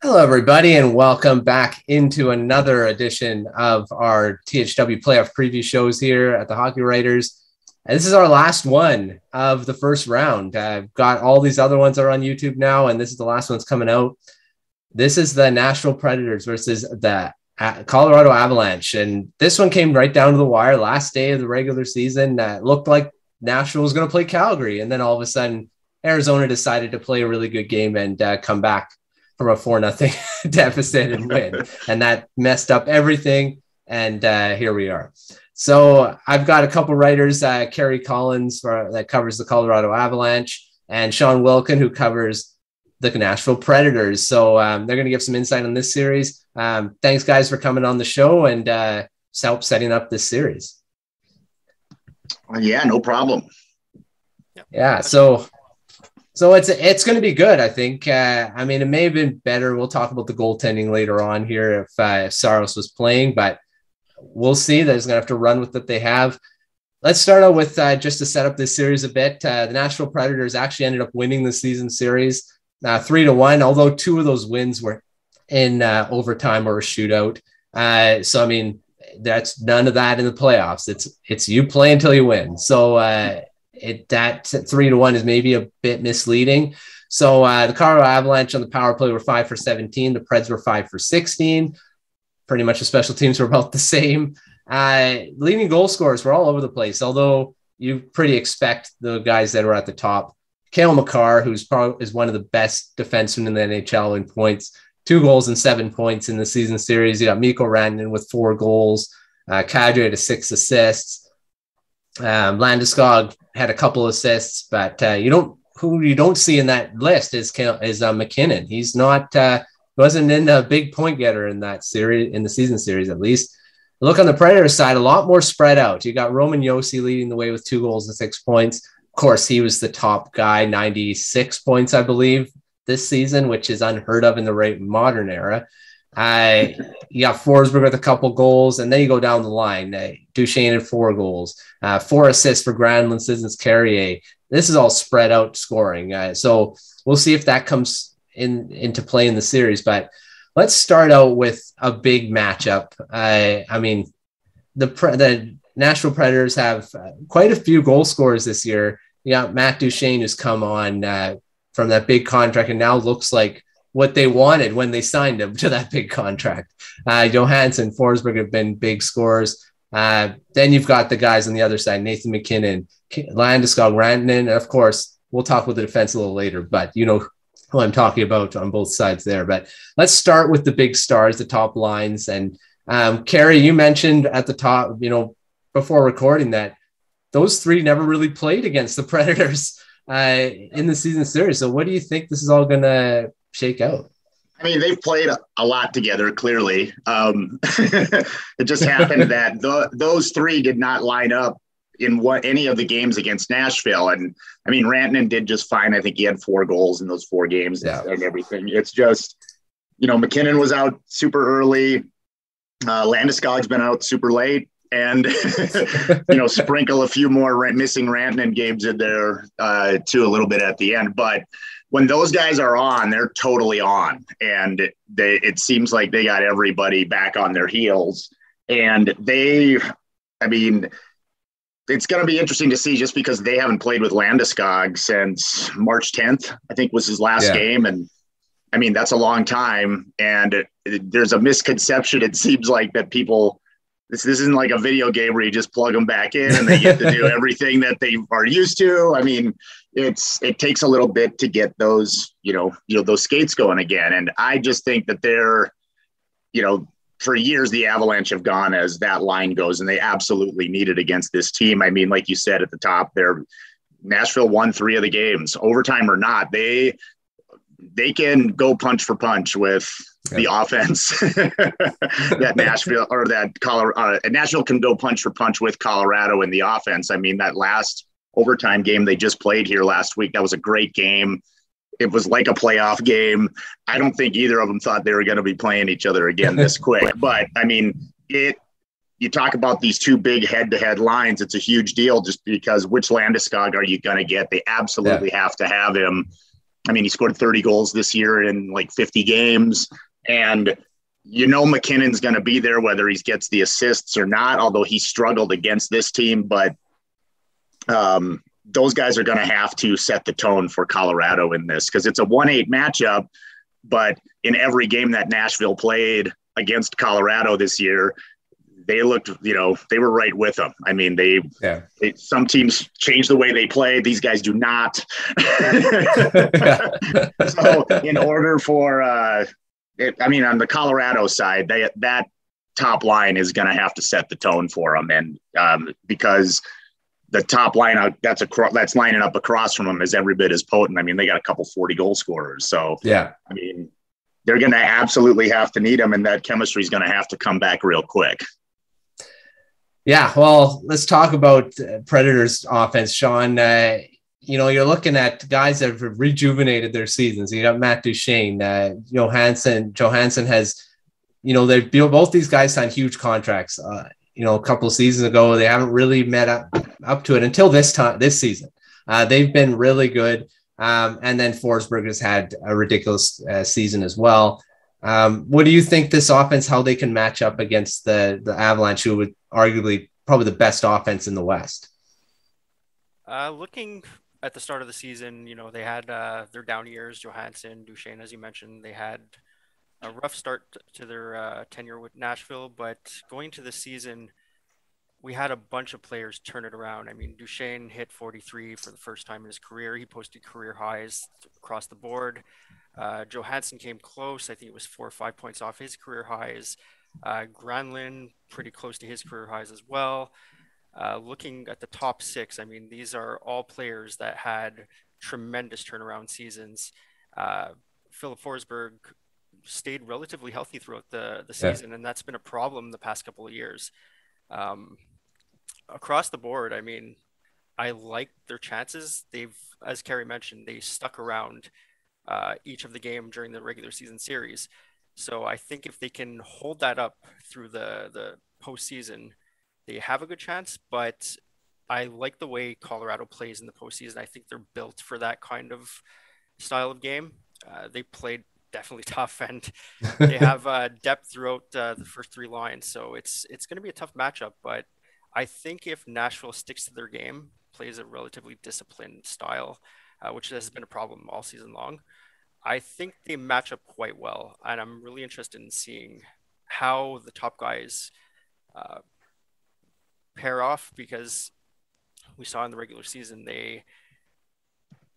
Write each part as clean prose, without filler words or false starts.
Hello, everybody, and welcome back into another edition of our THW playoff preview shows here at the Hockey Writers. And this is our last one of the first round. I've got all these other ones that are on YouTube now, and this is the last one's coming out. This is the Nashville Predators versus the Colorado Avalanche. And this one came right down to the wire. Last day of the regular season. It looked like Nashville was going to play Calgary. And then all of a sudden, Arizona decided to play a really good game and come back from a 4-0 deficit and win. And that messed up everything. And here we are. So I've got a couple writers, Kerry Collins that covers the Colorado Avalanche, and Shawn Wilken, who covers the Nashville Predators. So they're going to give some insight on this series. Thanks, guys, for coming on the show and help setting up this series. Yeah, no problem. Yeah, so it's going to be good, I think. I mean, it may have been better. We'll talk about the goaltending later on here if Saros was playing, but we'll see. They're going to have to run with what they have. Let's start out with just to set up this series a bit. The Nashville Predators actually ended up winning the season series 3-1, although two of those wins were in overtime or a shootout. So, I mean, that's none of that in the playoffs. It's you play until you win. So, that 3-1 is maybe a bit misleading. So the Colorado Avalanche on the power play were 5 for 17. The Preds were 5 for 16. Pretty much the special teams were about the same. Leading goal scorers were all over the place, although you pretty expect the guys that are at the top. Cale Makar, who's probably is one of the best defensemen in the NHL in points, 2 goals and 7 points in the season series. You got Miko Rantanen with 4 goals. Kadri had 6 assists. Landeskog had a couple assists, but who you don't see in that list is MacKinnon. He's not wasn't in a big point getter in that series, in the season series at least. Look on the Predators side, a lot more spread out. You got Roman Josi leading the way with 2 goals and 6 points. Of course, he was the top guy, 96 points, I believe, this season, which is unheard of in the modern era. You got Forsberg with a couple goals, and then you go down the line. Duchene had 4 goals, 4 assists for Granlund, Sissons, Kerry. This is all spread out scoring. So we'll see if that comes into play in the series. But let's start out with a big matchup. I mean, the Nashville Predators have quite a few goal scorers this year. You got Matt Duchene, who's come on from that big contract and now looks like what they wanted when they signed him to that big contract. Johansen and Forsberg have been big scorers. Then you've got the guys on the other side, Nathan MacKinnon, Landeskog, Rantanen, and of course, we'll talk with the defense a little later, but you know who I'm talking about on both sides there. But let's start with the big stars, the top lines. And Kerry, you mentioned at the top, before recording that those 3 never really played against the Predators in the season series. So what do you think this is all going to shake out? I mean, they've played a lot together, clearly. It just happened that those 3 did not line up in any of the games against Nashville. And I mean, Rantanen did just fine. I think he had 4 goals in those 4 games and everything. It's just, MacKinnon was out super early. Landeskog's been out super late. And, sprinkle a few more missing Rantanen games in there too, a little bit at the end. But when those guys are on, they're totally on. And it seems like they got everybody back on their heels. And it's going to be interesting to see just because they haven't played with Landeskog since March 10th, I think was his last game. And I mean, that's a long time. And there's a misconception. It seems like that people, this isn't like a video game where you just plug them back in and they get to do everything that they are used to. I mean, it takes a little bit to get those, those skates going again. And I just think that they're, for years, the Avalanche have gone as that line goes, and they absolutely need it against this team. I mean, like you said at the top there, Nashville won 3 of the games, overtime or not. They can go punch for punch with the offense that Nashville or that Colorado. Nashville can go punch for punch with Colorado in the offense. I mean, that last overtime game they just played here last week, that was a great game. It was like a playoff game. I don't think either of them thought they were going to be playing each other again this quick. But, I mean, you talk about these 2 big head-to-head lines, it's a huge deal just because which Landeskog are you going to get? They absolutely have to have him. I mean, he scored 30 goals this year in like 50 games. And McKinnon's going to be there whether he gets the assists or not, although he struggled against this team. But those guys are going to have to set the tone for Colorado in this, because it's a 1-8 matchup. But in every game that Nashville played against Colorado this year, they looked, they were right with them. I mean, some teams change the way they play. These guys do not. So in order for, on the Colorado side, that top line is going to have to set the tone for them. And because the top line that's lining up across from them is every bit as potent. I mean, they got a couple 40 goal scorers. So, I mean, they're going to absolutely have to need them, and that chemistry is going to have to come back real quick. Yeah, well, let's talk about Predators offense, Shawn. You're looking at guys that have rejuvenated their seasons. You got Matt Duchene, Johansen has, both these guys signed huge contracts. A couple of seasons ago, they haven't really met up to it until this season. They've been really good. And then Forsberg has had a ridiculous season as well. What do you think this offense, how they can match up against the Avalanche, who would arguably probably the best offense in the West? Looking at the start of the season, they had their down years, Johansen, Duchene, as you mentioned. They had a rough start to their tenure with Nashville, but going to the season, we had a bunch of players turn it around. I mean, Duchene hit 43 for the first time in his career. He posted career highs across the board. Johansen came close. I think it was 4 or 5 points off his career highs. Granlund, pretty close to his career highs as well. Looking at the top 6, I mean, these are all players that had tremendous turnaround seasons. Filip Forsberg stayed relatively healthy throughout the season, and that's been a problem the past couple of years. Across the board, I mean, I like their chances. They've, as Kerry mentioned, they stuck around each of the game during the regular season series. So I think if they can hold that up through the postseason, they have a good chance. But I like the way Colorado plays in the postseason. I think they're built for that kind of style of game. They played definitely tough, and they have depth throughout the first 3 lines. So it's going to be a tough matchup. But I think if Nashville sticks to their game, plays a relatively disciplined style, which has been a problem all season long, I think they match up quite well. And I'm really interested in seeing how the top guys pair off, because we saw in the regular season they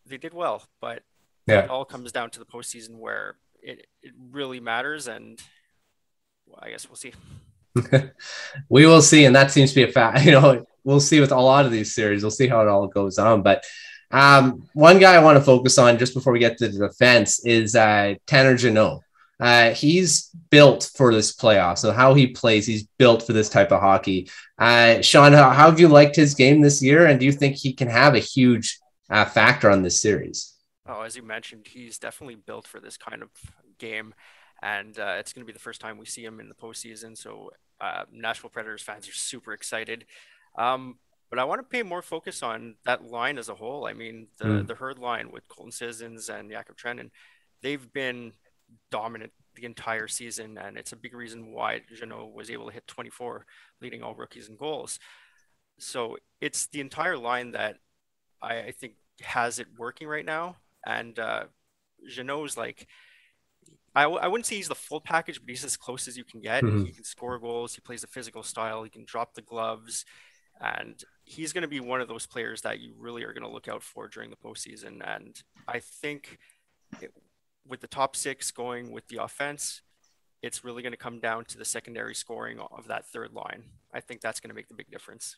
did well, but it all comes down to the postseason where it really matters. And I guess we'll see. We will see, and that seems to be a fact. We'll see with a lot of these series. We'll see how it all goes on. But one guy I want to focus on just before we get to the defense is Tanner Jeannot. He's built for this playoff. So how he plays, he's built for this type of hockey. Shawn, how have you liked his game this year? And do you think he can have a huge factor on this series? Oh, as you mentioned, he's definitely built for this kind of game. And it's going to be the first time we see him in the postseason. So Nashville Predators fans are super excited. But I want to pay more focus on that line as a whole. I mean, the Herd line with Colton Sissons and Jakob Trenin, they've been dominant the entire season. And it's a big reason why Jeannot was able to hit 24, leading all rookies in goals. So it's the entire line that I think has it working right now. And Jeannot's like, I wouldn't say he's the full package, but he's as close as you can get. He can score goals. He plays a physical style. He can drop the gloves. And he's going to be one of those players that you really are going to look out for during the postseason. And I think with the top 6 going with the offense, it's really going to come down to the secondary scoring of that third line. I think that's going to make the big difference.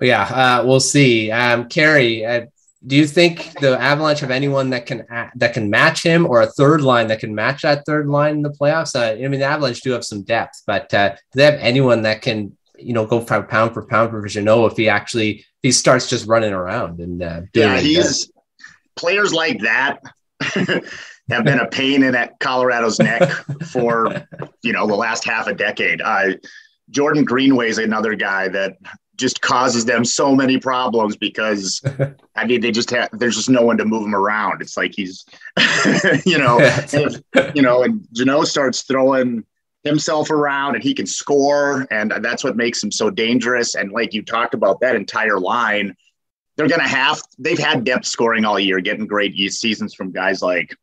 Yeah, we'll see. Kerry, do you think the Avalanche have anyone that can match him, or a third line that can match that third line in the playoffs? The Avalanche do have some depth, but do they have anyone that can, go pound for pound for Jeannot if he starts just running around and he's players like that have been a pain in that Colorado's neck for the last half a decade. Jordan Greenway is another guy that just causes them so many problems because I mean there's just no one to move him around. It's like he's and Jeannot starts throwing himself around and he can score, and that's what makes him so dangerous. And like you talked about, that entire line, they've had depth scoring all year, getting great seasons from guys like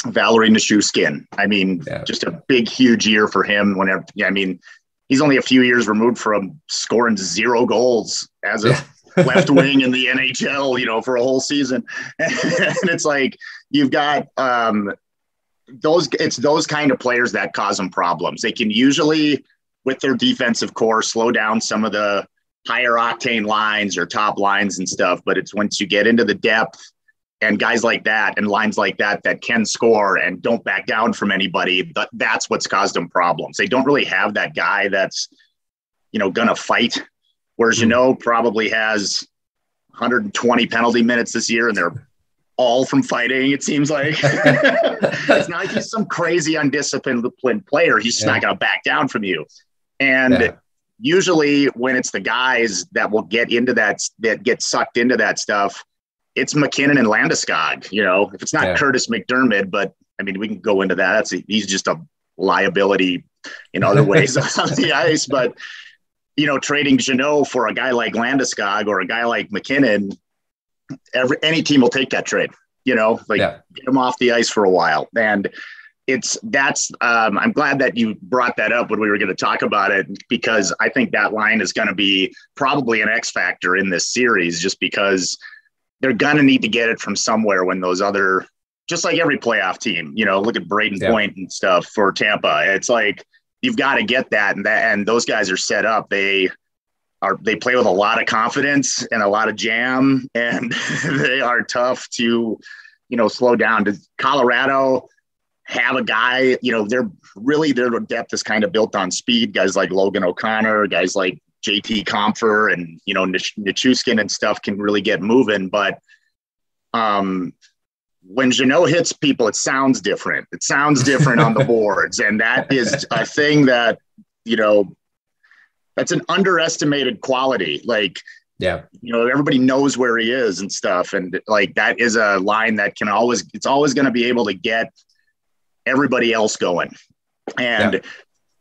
Valeri Nichushkin. I mean, just a big, huge year for him. He's only a few years removed from scoring 0 goals as a left wing in the NHL, for a whole season. And it's like, you've got those kind of players that cause them problems. They can usually, with their defensive core, slow down some of the higher octane lines or top lines and stuff. But it's once you get into the depth and guys like that and lines like that can score and don't back down from anybody, that's what's caused them problems. They don't really have that guy that's, going to fight. Whereas Jeannot probably has 120 penalty minutes this year, and they're all from fighting, it seems like. It's not like he's some crazy undisciplined player. He's just not going to back down from you. And usually when it's the guys that will get into that get sucked into that stuff, it's MacKinnon and Landeskog. If it's not Curtis McDermott, but I mean, we can go into that. He's just a liability in other ways on the ice. But, trading Jeannot for a guy like Landeskog or a guy like MacKinnon, any team will take that trade, get him off the ice for a while. And I'm glad that you brought that up when we were going to talk about it, because I think that line is going to be probably an X factor in this series, just because they're going to need to get it from somewhere when those other, just like every playoff team, look at Braden Point and stuff for Tampa. It's like, you've got to get that. And those guys are set up. They play with a lot of confidence and a lot of jam, and they are tough to, slow down. Does Colorado have a guy, their depth is kind of built on speed. Guys like Logan O'Connor, guys like JT Kuemper and, Nichushkin and stuff can really get moving. But when Jeannot hits people, it sounds different. It sounds different on the boards. And that is a thing that, that's an underestimated quality. Like, everybody knows where he is and stuff. And like, that is a line that it's always going to be able to get everybody else going. And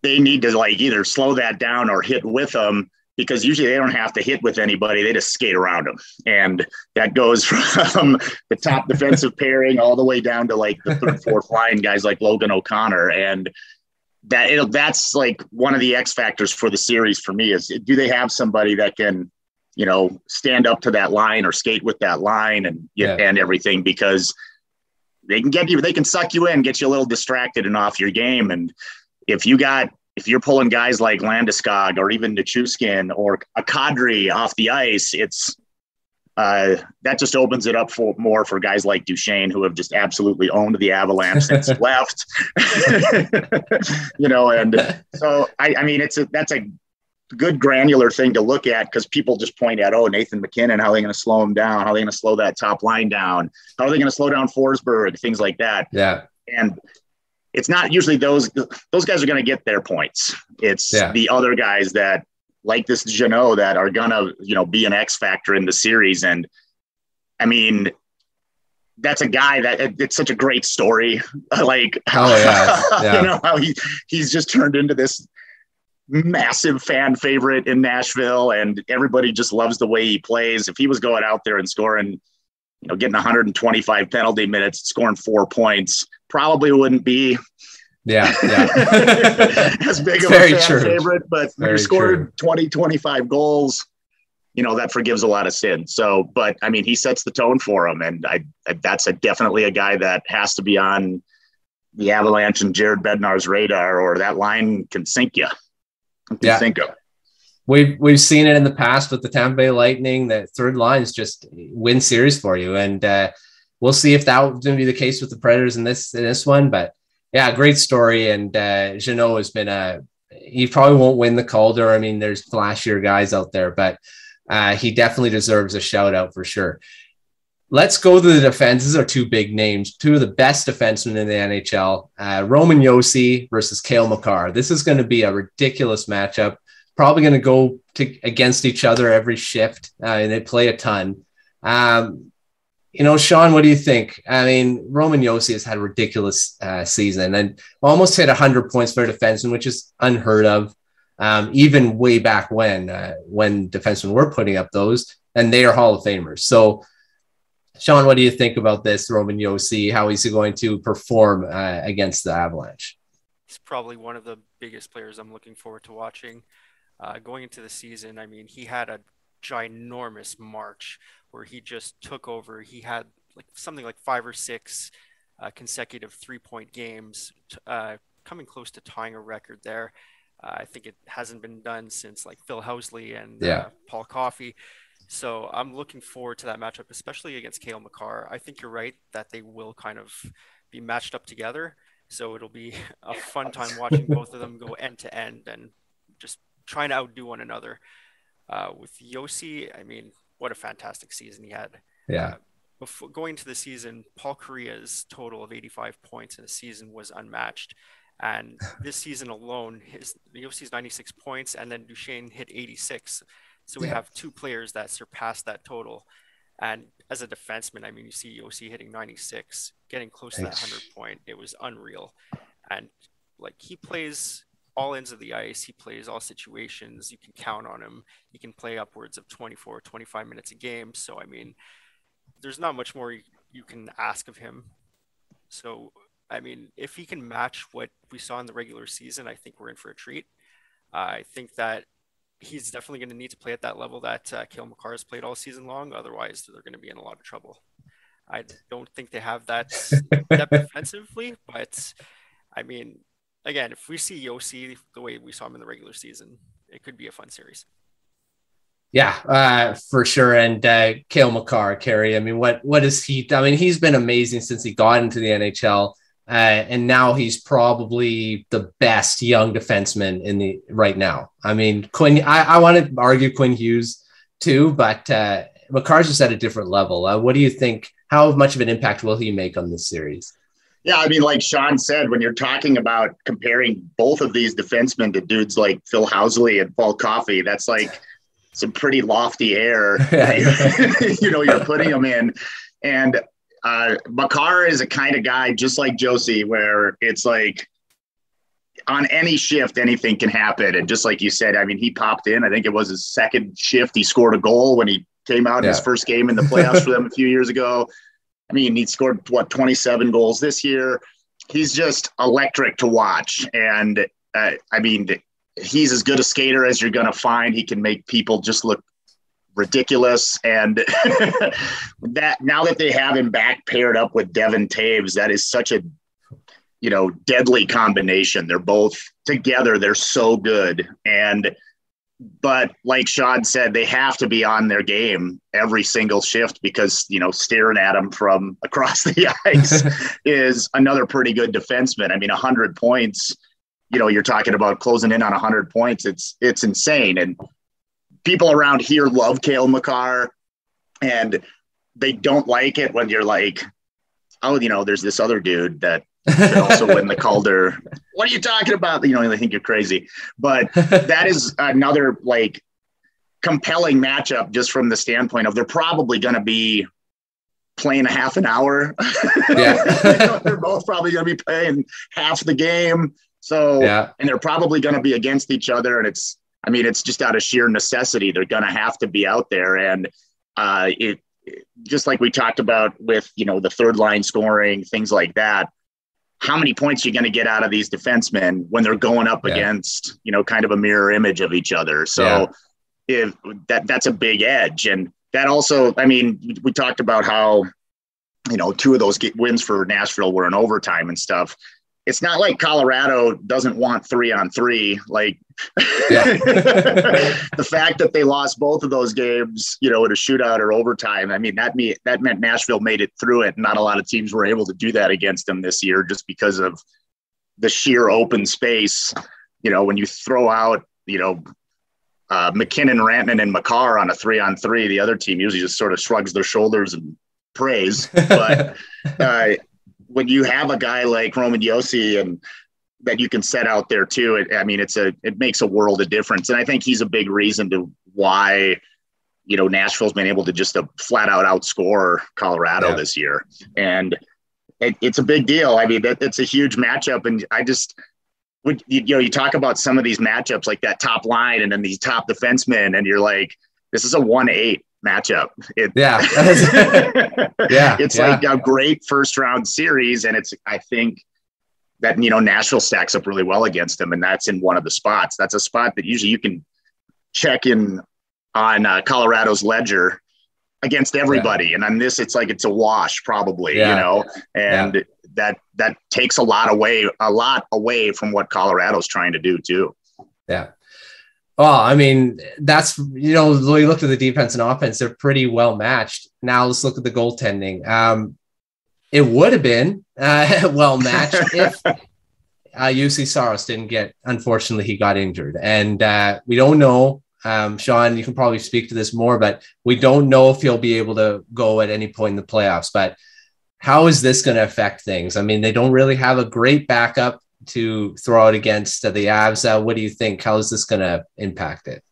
they need to either slow that down or hit with them, because usually they don't have to hit with anybody. They just skate around them. And that goes from the top defensive pairing all the way down to the third, fourth line guys like Logan O'Connor. And that's one of the X factors for the series for me is, do they have somebody that can, stand up to that line or skate with that line and everything, because they can suck you in, get you a little distracted and off your game. And if you're pulling guys like Landeskog or even Nichushkin or a Kadri off the ice, it's that just opens it up more for guys like Duchene, who have just absolutely owned the Avalanche since he left. And so I mean, that's a good granular thing to look at, because people just point at, Nathan MacKinnon, how are they going to slow him down? How are they going to slow that top line down? How are they going to slow down Forsberg? Things like that. Yeah. And it's not usually those guys are going to get their points. It's the other guys that, like this Jeannot, that are going to, be an X factor in the series. And I mean, that's a guy that it's such a great story. Like how he's just turned into this massive fan favorite in Nashville, and everybody just loves the way he plays. If he was going out there and scoring, getting 125 penalty minutes, scoring 4 points, probably wouldn't be as big of a fan favorite. But when you scored 20, 25 goals, that forgives a lot of sin. So, but I mean, he sets the tone for him, and that's definitely a guy that has to be on the Avalanche and Jared Bednar's radar, or that line can sink you. We've seen it in the past with the Tampa Bay Lightning, that third lines just win series for you. And we'll see if that was going to be the case with the Predators in this one. But yeah, great story. And Jeannot has been he probably won't win the Calder. I mean, there's flashier guys out there, but he definitely deserves a shout out for sure. Let's go to the defense. These are two big names, two of the best defensemen in the NHL. Roman Josi versus Cale Makar. This is going to be a ridiculous matchup. probably going to go against each other every shift, and they play a ton. Shawn, what do you think? I mean, Roman Josi has had a ridiculous season and almost hit 100 points for a defenseman, which is unheard of, even way back when defensemen were putting up those, and they are Hall of Famers. So, Shawn, what do you think about this Roman Josi? How is he going to perform against the Avalanche? He's probably one of the biggest players I'm looking forward to watching. Going into the season, I mean, he had a ginormous March where he just took over. He had something like 5 or 6 consecutive 3-point games, coming close to tying a record there. I think it hasn't been done since Phil Housley and Paul Coffey. So I'm looking forward to that matchup, especially against Cale Makar. I think you're right that they will kind of be matched up together. So it'll be a fun time watching both of them go end to end and just trying to outdo one another. With Josi, I mean, what a fantastic season he had. Yeah. Before going into the season, Paul Kariya's total of 85 points in a season was unmatched. And this season alone, Josi's 96 points, and then Duchene hit 86. So we have 2 players that surpassed that total. And as a defenseman, I mean, you see Josi hitting 96, getting close to that 100 point. It was unreal. And he plays all ends of the ice. He plays all situations. You can count on him. He can play upwards of 24, 25 minutes a game. So, I mean, there's not much more you can ask of him. So, I mean, if he can match what we saw in the regular season, I think we're in for a treat. I think that he's definitely going to need to play at that level that Cale Makar has played all season long. Otherwise, they're going to be in a lot of trouble. I don't think they have that depth defensively, but I mean, again, if we see Josi the way we saw him in the regular season, it could be a fun series. Yeah, for sure. And Cale Makar, Kerry, I mean, what is he? I mean, he's been amazing since he got into the NHL. And now he's probably the best young defenseman right now. I mean, I want to argue Quinn Hughes too, but Makar's just at a different level. What do you think? How much of an impact will he make on this series? Yeah, I mean, like Shawn said, when you're talking about comparing both of these defensemen to dudes like Phil Housley and Paul Coffey, that's some pretty lofty air you're putting them in. And Makar is a kind of guy just like Josi, where it's on any shift, anything can happen. And just like you said, I mean, he popped in. I think it was his second shift. He scored a goal when he came out in his first game in the playoffs for them a few years ago. I mean, he scored 27 goals this year. He's just electric to watch. And I mean, he's as good a skater as you're going to find. He can make people just look ridiculous. And that now that they have him back paired up with Devin Taves, that is such a deadly combination. They're both together. They're so good. But like Shawn said, they have to be on their game every single shift because, staring at them from across the ice is another pretty good defenseman. I mean, 100 points, you're talking about closing in on 100 points. It's insane. And people around here love Cale Makar, and they don't like it when you're like, oh, there's this other dude that could also win the Calder. What are you talking about? They think you're crazy. But that is another compelling matchup just from the standpoint of they're probably going to be playing a half an hour. Yeah. They're both probably going to be playing half the game. So, and they're probably going to be against each other. And it's just out of sheer necessity. They're going to have to be out there. And it just like we talked about with, the third line scoring, things like that. How many points are you going to get out of these defensemen when they're going up against, kind of a mirror image of each other? So if that's a big edge. And that also, I mean, we talked about how, 2 of those wins for Nashville were in overtime and stuff. It's not like Colorado doesn't want 3-on-3. The fact that they lost both of those games, in a shootout or overtime, I mean, that meant Nashville made it through it. Not a lot of teams were able to do that against them this year just because of the sheer open space. When you throw out, MacKinnon, Rantanen, and Makar on a 3-on-3, the other team usually just sort of shrugs their shoulders and prays. But when you have a guy like Roman Josi and that you can set out there too. It makes a world of difference. And I think he's a big reason to why, Nashville's been able to just flat out outscore Colorado this year. And it's a big deal. I mean, it's a huge matchup. And you talk about some of these matchups like that top line and then these top defensemen, and you're like, this is a 1-8 matchup. It's like a great first round series. And I think that, Nashville stacks up really well against them. And that's in one of the spots. That's a spot that usually you can check in on Colorado's ledger against everybody. And on this, it's like, it's a wash probably, and that takes a lot away from what Colorado's trying to do too. Yeah. Well, I mean, that's, when you look at the defense and offense, they're pretty well matched. Now let's look at the goaltending. It would have been well matched if Juuse Saros unfortunately, he got injured. And we don't know, Shawn, you can probably speak to this more, but we don't know if he'll be able to go at any point in the playoffs. But how is this going to affect things? I mean, they don't really have a great backup to throw out against the Avs. What do you think? How is this going to impact it?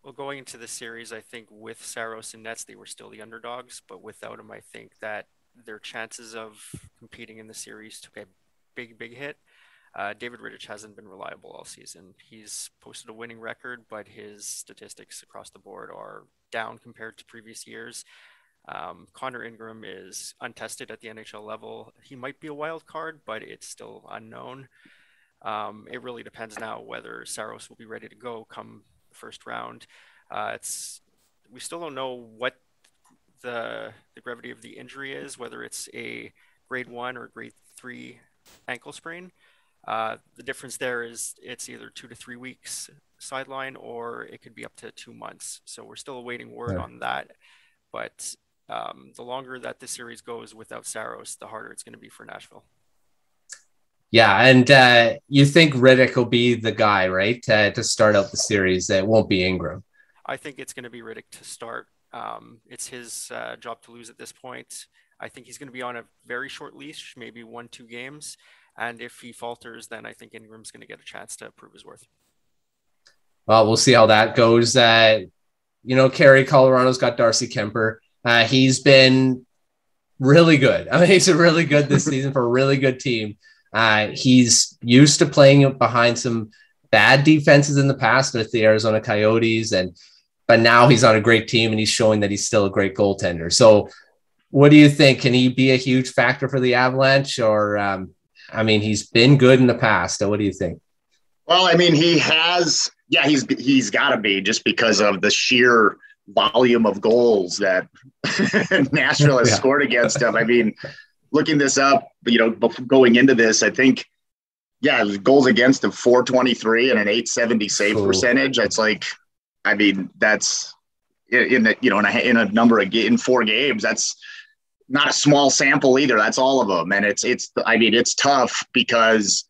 Well, going into the series, I think with Saros and Nets, they were still the underdogs, but without him, I think that their chances of competing in the series took a big hit. David Rittich hasn't been reliable all season. He's posted a winning record, but his statistics across the board are down compared to previous years. Connor Ingram is untested at the NHL level. He might be a wild card, but it's still unknown. It really depends now whether Saros will be ready to go come the first round. We still don't know what the gravity of the injury is, whether it's a grade 1 or grade 3 ankle sprain. The difference there is it's either 2 to 3 weeks sideline, or it could be up to 2 months. So we're still awaiting word on that. But the longer that this series goes without Saros, the harder it's going to be for Nashville. Yeah, and you think Rittich will be the guy, right, to start out the series? It won't be Ingram. I think it's going to be Rittich to start. It's his job to lose at this point. I think he's going to be on a very short leash, maybe 1-2 games. And if he falters, then I think Ingram's going to get a chance to prove his worth. Well, we'll see how that goes. Kerry, Colorado's got Darcy Kuemper. He's been really good. I mean, he's really good this season for a really good team. He's used to playing behind some bad defenses in the past with the Arizona Coyotes, but now he's on a great team and he's showing that he's still a great goaltender. So what do you think? Can he be a huge factor for the Avalanche? Or, he's been good in the past. So what do you think? Well, I mean, he's got to be, just because of the sheer volume of goals that Nashville has scored against him. I mean, looking this up, going into this, I think, goals against him 423 and an 870 save percentage. It's like, I mean, that's in a number of in 4 games. That's not a small sample either. That's all of them, and it's tough because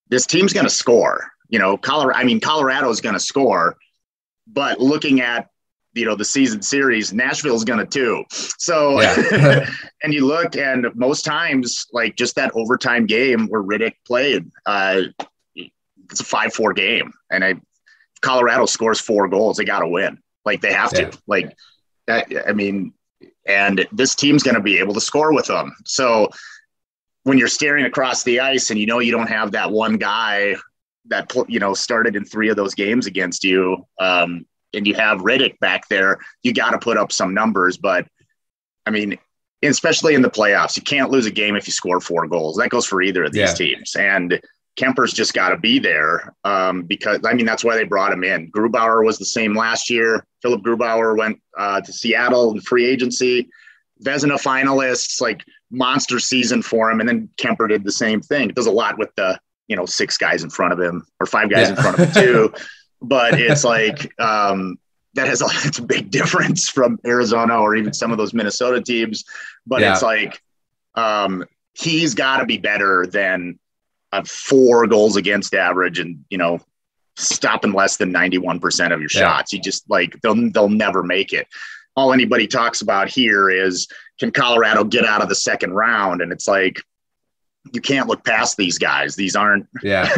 this team's going to score. Colorado is going to score, but looking at the season series, Nashville's going to too. So, and you look, and most times, like just that overtime game where Rittich played, it's a 5-4 game, and if Colorado scores 4 goals, they got to win. Like they have to. Like, I mean, and this team's going to be able to score with them. So when you're staring across the ice, and you don't have that one guy that started in 3 of those games against you, and you have Rittich back there, you got to put up some numbers. But I mean, especially in the playoffs, you can't lose a game if you score 4 goals. That goes for either of these teams. And Kuemper's just got to be there because, that's why they brought him in. Grubauer was the same last year. Philip Grubauer went to Seattle in free agency. Vezina finalists, like monster season for him. And then Kuemper did the same thing. It does a lot with the, 6 guys in front of him, or 5 guys in front of him too. But it's like it's a big difference from Arizona or even some of those Minnesota teams. But it's like he's got to be better than a 4 goals against average and stopping less than 91% of your shots. You just they'll never make it. All anybody talks about here is, can Colorado get out of the second round? And it's like, you can't look past these guys. These aren't, yeah.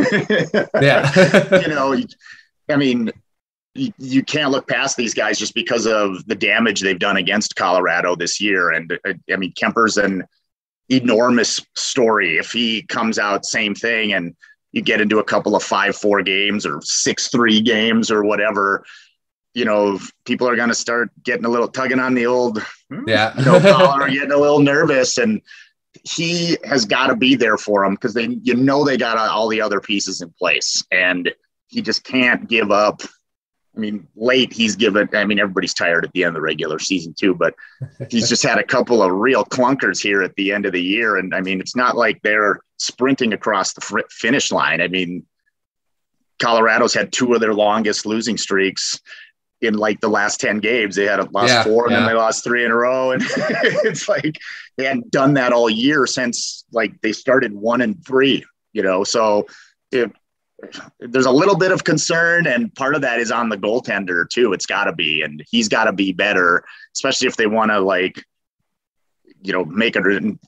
I mean, you can't look past these guys just because of the damage they've done against Colorado this year. And I mean, Kuemper's an enormous story. If he comes out same thing and you get into a couple of 5-4 games or 6-3 games or whatever, people are going to start getting a little tugging on the old, collar, or getting a little nervous. And he has got to be there for them because they got all the other pieces in place, and he just can't give up. I mean, late he's given. I mean, everybody's tired at the end of the regular season too, but he's just had a couple of real clunkers here at the end of the year. And I mean, it's not like they're sprinting across the finish line. I mean, Colorado's had 2 of their longest losing streaks in like the last 10 games. They had lost 4 and then they lost 3 in a row. And it's like they hadn't done that all year since like they started 1-3, so there's a little bit of concern, and part of that is on the goaltender too. It's got to be, and he's got to be better, especially if they want to make it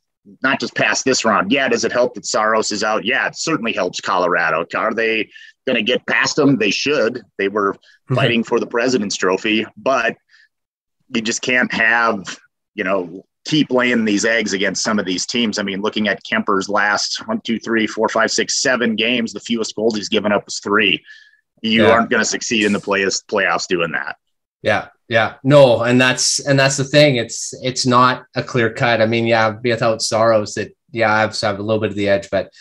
not just pass this round. Yeah. Does it help that Saros is out? Yeah, it certainly helps Colorado. Are they going to get past them? They should. They were fighting for the President's Trophy, but you just can't have, keep laying these eggs against some of these teams. I mean, looking at Kuemper's last 1, 2, 3, 4, 5, 6, 7 games, the fewest goals he's given up was 3. You aren't going to succeed in the playoffs doing that. Yeah. No. And that's the thing. It's not a clear cut. I mean, without Saros, Avs have a little bit of the edge, but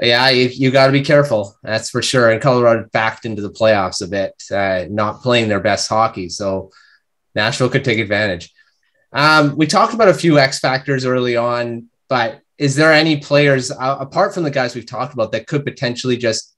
you got to be careful. That's for sure. And Colorado backed into the playoffs a bit, not playing their best hockey. So Nashville could take advantage. We talked about a few X factors early on, but is there any players apart from the guys we've talked about that could potentially just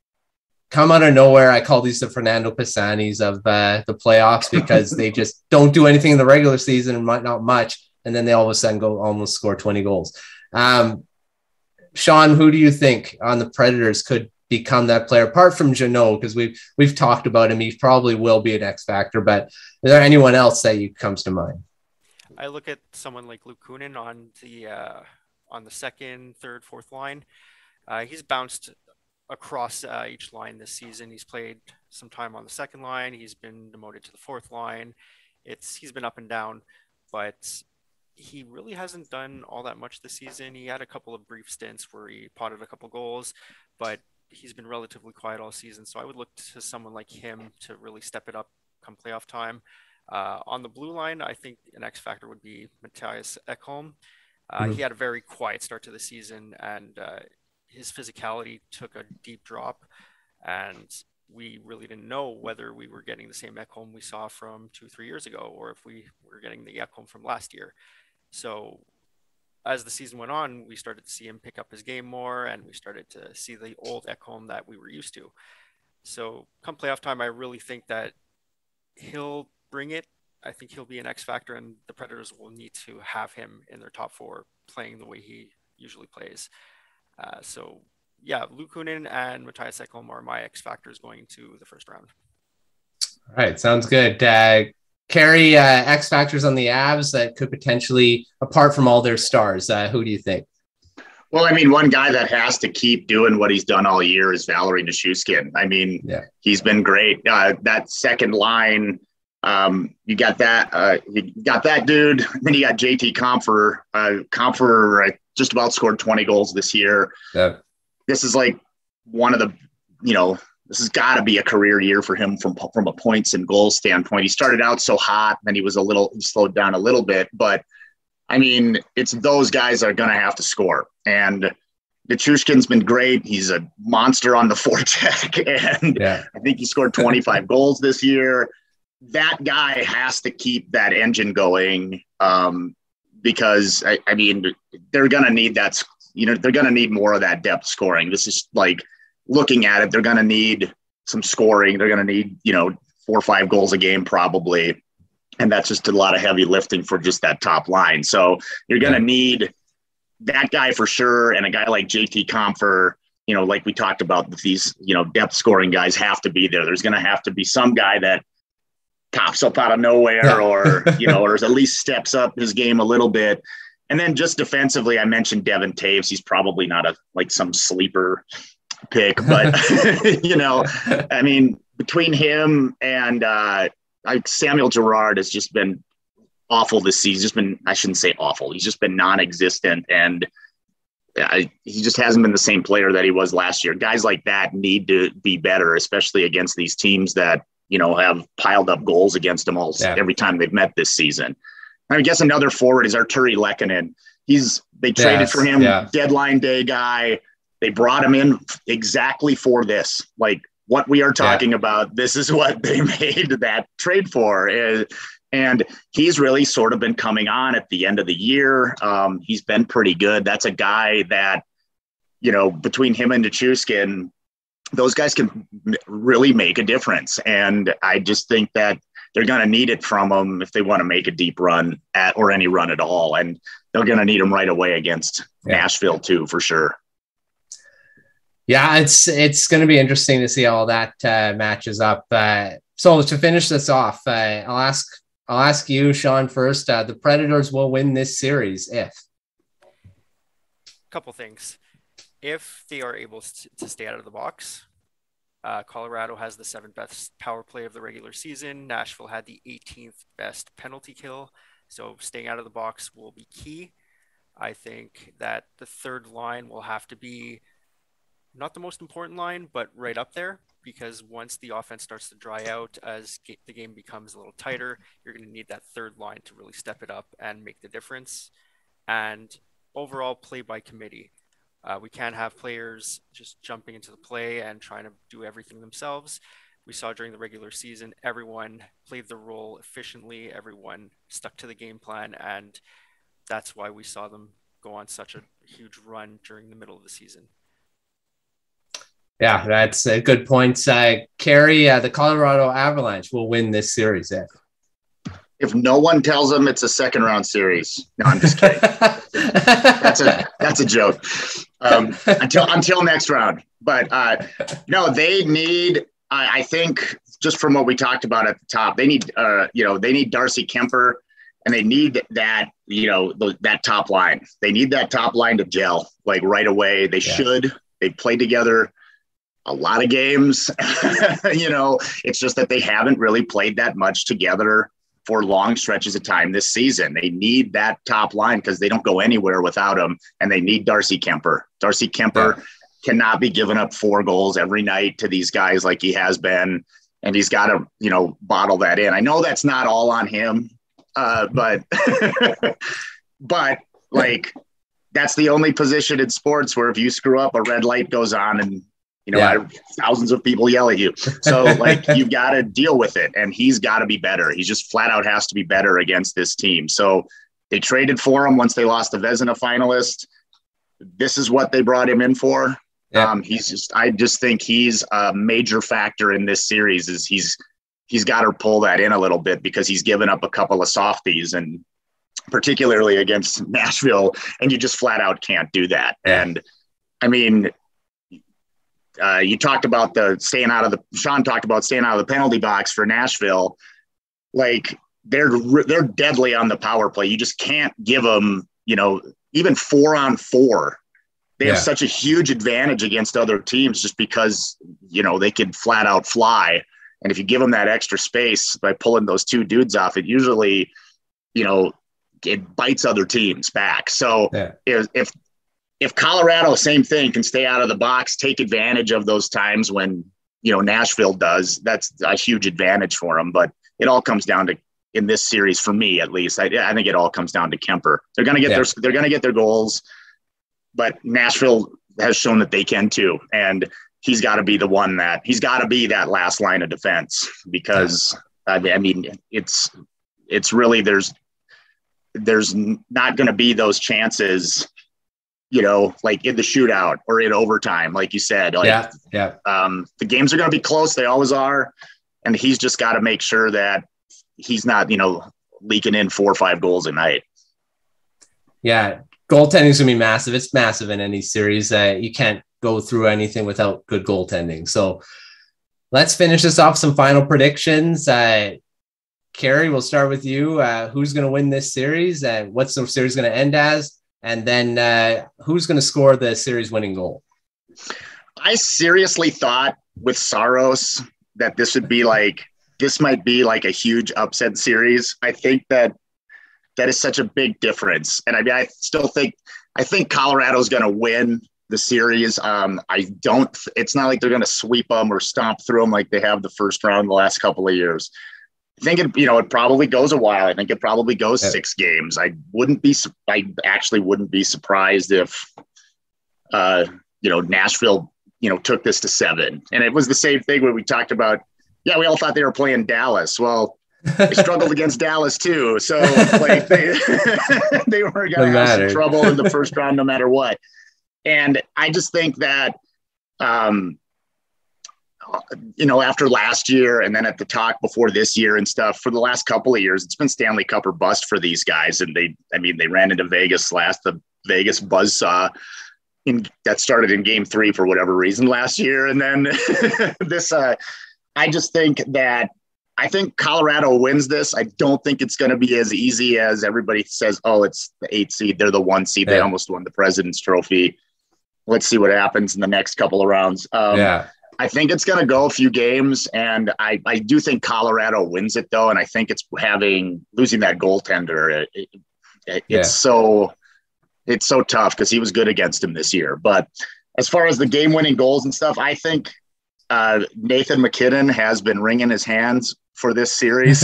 come out of nowhere? I call these the Fernando Pisanis of the playoffs because they just don't do anything in the regular season and not much. And then they all of a sudden go almost score 20 goals. Shawn, who do you think on the Predators could become that player apart from Jeannot? Because we've talked about him. He probably will be an X factor, but is there anyone else that comes to mind? I look at someone like Wilken on the second, third, fourth line. He's bounced across each line this season. He's played some time on the second line. He's been demoted to the fourth line. He's been up and down, but he really hasn't done all that much this season. He had a couple of brief stints where he potted a couple goals, but he's been relatively quiet all season. So I would look to someone like him to really step it up come playoff time. On the blue line, I think an X factor would be Mattias Ekholm. He had a very quiet start to the season, and his physicality took a deep drop, and we really didn't know whether we were getting the same Ekholm we saw from 2-3 years ago, or if we were getting the Ekholm from last year. So as the season went on, we started to see him pick up his game more, and we started to see the old Ekholm that we were used to. So come playoff time, I really think that he'll bring it. I think he'll be an X factor, and the Predators will need to have him in their top 4 playing the way he usually plays. Wilken and Mattias Ekholm are my X factors going to the first round. All right, sounds good. Kerry, X factors on the Avs that could potentially, apart from all their stars, who do you think? Well, I mean, one guy that has to keep doing what he's done all year is Valeri Nichushkin. I mean, He's been great. That second line, you got that dude. Then you got JT Kuemper. Kuemper just about scored 20 goals this year. Yeah. This is like one of the, this has got to be a career year for him from a points and goals standpoint. He started out so hot, then he slowed down a little bit, but I mean, it's those guys that are going to have to score. And Nichushkin's been great. He's a monster on the forecheck, and I think he scored 25 goals this year. That guy has to keep that engine going because, I mean, they're going to need that. They're going to need more of that depth scoring. This is like looking at it. They're going to need some scoring. They're going to need, 4 or 5 goals a game probably. And that's just a lot of heavy lifting for just that top line. So you're going to need that guy for sure. And a guy like JT Kuemper, like we talked about with these, depth scoring guys have to be there. There's going to have to be some guy that pops up out of nowhere or, or at least steps up his game a little bit. And then just defensively, I mentioned Devin Taves. He's probably not some sleeper pick, but I mean, between him and Samuel Girard has just been awful this season. I shouldn't say awful. He's just been non-existent, and he just hasn't been the same player that he was last year. Guys like that need to be better, especially against these teams that, have piled up goals against them every time they've met this season. I guess another forward is Arturi Lehkonen. They traded for him, deadline day guy. They brought him in exactly for this. Like what we are talking about, this is what they made that trade for. And he's really sort of been coming on at the end of the year. He's been pretty good. That's a guy that, between him and Duchene, those guys can really make a difference. And I just think that they're going to need it from him if they want to make a deep run or any run at all. And they're going to need him right away against Nashville too, for sure. Yeah, it's going to be interesting to see how all that matches up. So to finish this off, I'll ask you, Shawn, first. The Predators will win this series if? Couple things. If they are able to stay out of the box, Colorado has the 7th best power play of the regular season. Nashville had the 18th best penalty kill. So staying out of the box will be key. I think that the third line will have to be not the most important line, but right up there, because once the offense starts to dry out, as the game becomes a little tighter, you're going to need that third line to really step it up and make the difference. And overall, play by committee. We can't have players just jumping into the play and trying to do everything themselves. We saw during the regular season, everyone played the role efficiently. Everyone stuck to the game plan. And that's why we saw them go on such a huge run during the middle of the season. Yeah, that's a good point. Kerry, the Colorado Avalanche will win this series. If no one tells them it's a second round series. No, I'm just kidding. That's a joke. Until next round. But no, they need, I think, just from what we talked about at the top, they need Darcy Kuemper, and they need that, that top line. They need that top line to gel like right away. They should. They played together a lot of games. It's just that they haven't really played that much together for long stretches of time this season. They need that top line because they don't go anywhere without him, and they need Darcy Kuemper. Darcy Kuemper cannot be giving up 4 goals every night to these guys like he has been, and he's got to, bottle that in. I know that's not all on him, but like that's the only position in sports where if you screw up, a red light goes on and thousands of people yell at you. So like you've got to deal with it, and he's got to be better. He just flat out has to be better against this team. So they traded for him once they lost the Vezina finalist. This is what they brought him in for. Yeah. I just think he's a major factor in this series. Is he's got to pull that in a little bit because he's given up a couple of softies, and particularly against Nashville, and you just flat out can't do that. Yeah. And I mean, you talked about Shawn talked about staying out of the penalty box for Nashville. Like they're deadly on the power play. You just can't give them, even 4-on-4. They have such a huge advantage against other teams just because, they can flat out fly. And if you give them that extra space by pulling those 2 dudes off, it usually, it bites other teams back. So if Colorado, same thing, can stay out of the box, take advantage of those times when, Nashville does, that's a huge advantage for them. But it all comes down to, in this series, for me at least, I think it all comes down to Kuemper. They're going to get their goals, but Nashville has shown that they can too. And he's got to be he's got to be that last line of defense because I mean, it's really, there's not going to be those chances, like in the shootout or in overtime, like you said. The games are going to be close. They always are. And he's just got to make sure that he's not, leaking in 4 or 5 goals a night. Yeah. Goaltending is going to be massive. It's massive in any series. You can't go through anything without good goaltending. So let's finish this off. Some final predictions. Kerry, we'll start with you. Who's going to win this series? And what's the series going to end as? And then who's going to score the series winning goal? I seriously thought with Saros that this might be like a huge upset series. I think that is such a big difference. And I mean, I think Colorado's going to win the series. It's not like they're going to sweep them or stomp through them like they have the first round the last couple of years. I think it probably goes a while. I think it probably goes 6 games. I actually wouldn't be surprised if, Nashville, took this to 7. And it was the same thing when we talked about, we all thought they were playing Dallas. Well, they struggled against Dallas too. So like they were going to have some trouble in the first round, no matter what. And I just think that, after last year and then at the talk before this year and stuff, for the last couple of years, it's been Stanley Cup or bust for these guys. And they ran into Vegas the Vegas buzzsaw that started in game 3 for whatever reason last year. And then I think Colorado wins this. I don't think it's going to be as easy as everybody says. Oh, it's the 8 seed. They're the 1 seed. They almost won the President's Trophy. Let's see what happens in the next couple of rounds. I think it's going to go a few games, and I do think Colorado wins it though. And I think it's losing that goaltender. It's so tough because he was good against him this year. But as far as the game-winning goals and stuff, I think Nathan MacKinnon has been wringing his hands for this series.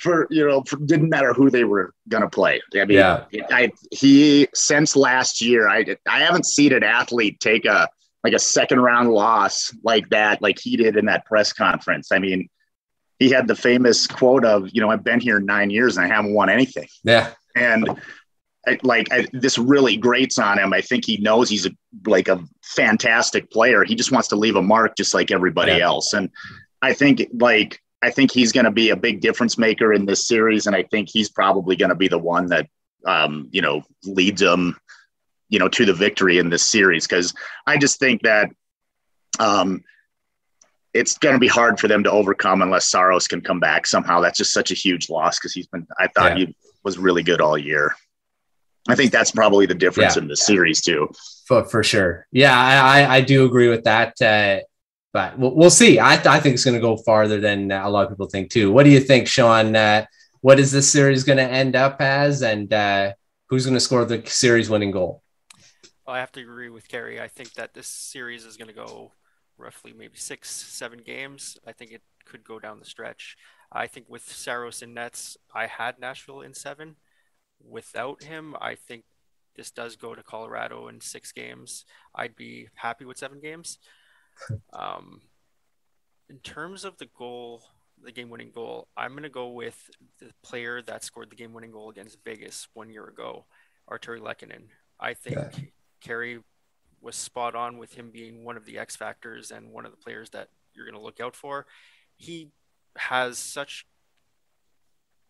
Didn't matter who they were going to play. I mean, he since last year, I haven't seen an athlete take a second round loss like that, like he did in that press conference. I mean, he had the famous quote of, I've been here 9 years and I haven't won anything. Yeah. And this really grates on him. I think he knows he's a fantastic player. He just wants to leave a mark just like everybody else. And I think he's going to be a big difference maker in this series. And I think he's probably going to be the one that, leads them, to the victory in this series. Cause I just think that, it's going to be hard for them to overcome unless Saros can come back somehow. That's just such a huge loss. Cause he was really good all year. I think that's probably the difference in the series too. For sure. Yeah, I do agree with that. But we'll see. I think it's going to go farther than a lot of people think too. What do you think, Shawn? What is this series going to end up as? And who's going to score the series winning goal? Well, I have to agree with Kerry. I think that this series is going to go roughly maybe 6-7 games. I think it could go down the stretch. I think with Saros in nets, I had Nashville in 7. Without him, I think this does go to Colorado in 6 games. I'd be happy with 7 games. In terms of the game-winning goal, I'm going to go with the player that scored the game-winning goal against Vegas 1 year ago, Artturi Lehkonen. I think Kerry was spot on with him being one of the X factors and one of the players that you're going to look out for. He has such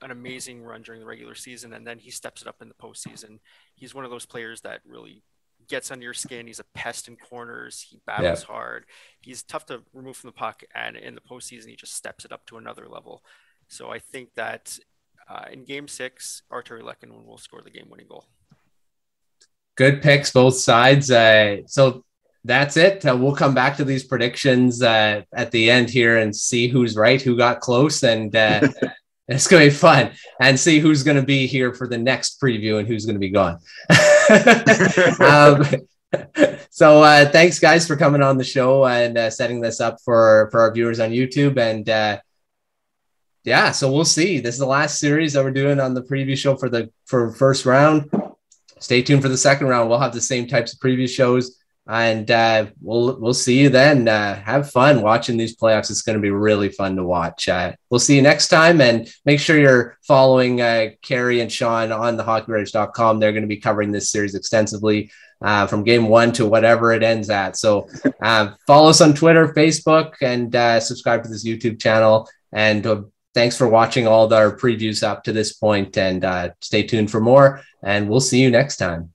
an amazing run during the regular season, and then he steps it up in the postseason. He's one of those players that really gets under your skin. He's a pest in corners. He battles hard. He's tough to remove from the puck, and in the postseason, he just steps it up to another level. So I think that in Game 6, Artturi Lehkonen will score the game-winning goal. Good picks, both sides. So that's it. We'll come back to these predictions at the end here and see who's right, who got close, and it's going to be fun, and see who's going to be here for the next preview and who's going to be gone. So thanks, guys, for coming on the show and setting this up for our viewers on YouTube. And so we'll see. This is the last series that we're doing on the preview show for first round. Stay tuned for the second round. We'll have the same types of preview shows, and we'll see you then. Have fun watching these playoffs. It's going to be really fun to watch. We'll see you next time, and make sure you're following Kerry and Shawn on thehockeyredditch.com. They're going to be covering this series extensively from game 1 to whatever it ends at. So follow us on Twitter, Facebook, and subscribe to this YouTube channel. And thanks for watching all our previews up to this point, and stay tuned for more, and we'll see you next time.